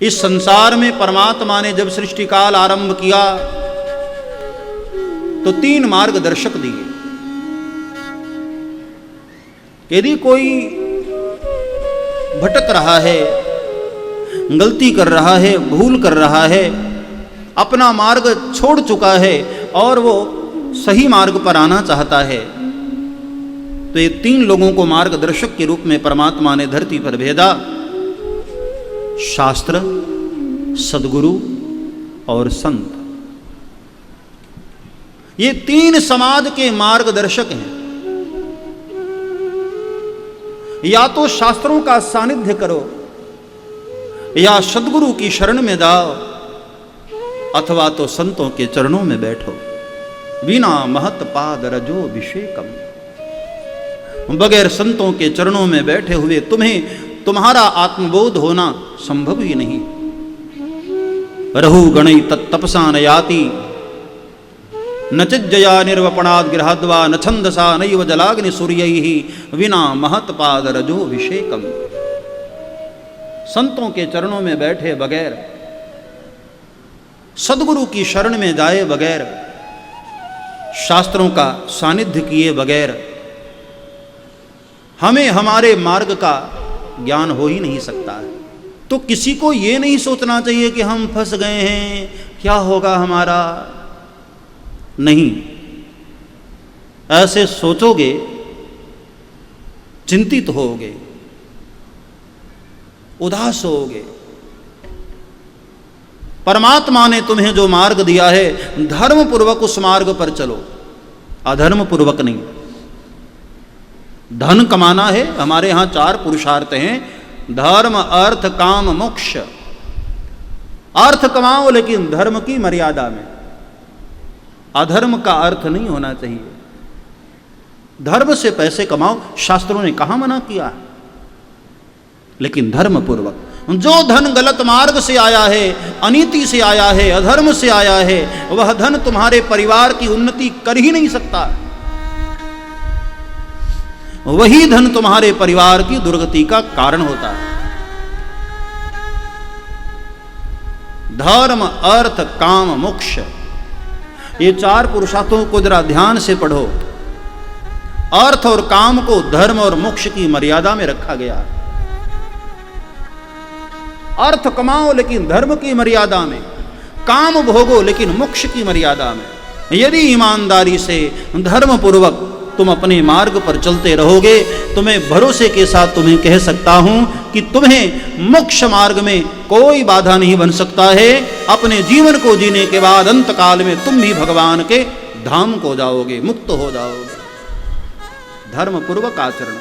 इस संसार में परमात्मा ने जब सृष्टि काल आरंभ किया तो 3 मार्गदर्शक दिए। यदि कोई भटक रहा है, गलती कर रहा है, भूल कर रहा है, अपना मार्ग छोड़ चुका है और वो सही मार्ग पर आना चाहता है, तो ये 3 लोगों को मार्गदर्शक के रूप में परमात्मा ने धरती पर भेजा। शास्त्र, सद्गुरु और संत। ये 3 समाज के मार्गदर्शक हैं। या तो शास्त्रों का सानिध्य करो, या सद्गुरु की शरण में जाओ, अथवा तो संतों के चरणों में बैठो। बिना महत पाद रजो अभिषेकम। बगैर संतों के चरणों में बैठे हुए तुम्हारा आत्मबोध होना संभव ही नहीं। रहु गणई तत्तपसा न याति, न चिज्जया निर्वपणाद गृहाद्वा, न छंदसा नैव जलाग्नि सूर्यैहि, विना महत पाद रजो अभिषेकम। संतों के चरणों में बैठे बगैर, सद्गुरु की शरण में जाए बगैर, शास्त्रों का सानिध्य किए बगैर हमें हमारे मार्ग का ज्ञान हो ही नहीं सकता है। तो किसी को ये नहीं सोचना चाहिए कि हम फंस गए हैं, क्या होगा हमारा। नहीं, ऐसे सोचोगे चिंतित होगे, उदास होगे। परमात्मा ने तुम्हें जो मार्ग दिया है, धर्म पूर्वक उस मार्ग पर चलो, अधर्म पूर्वक नहीं। धन कमाना है, हमारे यहां 4 पुरुषार्थ हैं, धर्म, अर्थ, काम, मोक्ष। अर्थ कमाओ लेकिन धर्म की मर्यादा में। अधर्म का अर्थ नहीं होना चाहिए। धर्म से पैसे कमाओ, शास्त्रों ने कहां मना किया, लेकिन धर्म पूर्वक। जो धन गलत मार्ग से आया है, अनीति से आया है, अधर्म से आया है, वह धन तुम्हारे परिवार की उन्नति कर ही नहीं सकता। वही धन तुम्हारे परिवार की दुर्गति का कारण होता है। धर्म, अर्थ, काम, मोक्ष, ये 4 पुरुषार्थों को जरा ध्यान से पढ़ो। अर्थ और काम को धर्म और मोक्ष की मर्यादा में रखा गया। अर्थ कमाओ लेकिन धर्म की मर्यादा में, काम भोगो लेकिन मोक्ष की मर्यादा में। यदि ईमानदारी से, धर्म पूर्वक तुम अपने मार्ग पर चलते रहोगे, तुम्हें भरोसे के साथ तुम्हें कह सकता हूं कि तुम्हें मोक्ष मार्ग में कोई बाधा नहीं बन सकता है। अपने जीवन को जीने के बाद अंत काल में तुम भी भगवान के धाम को जाओगे, मुक्त हो जाओगे। धर्म पूर्वक आचरण।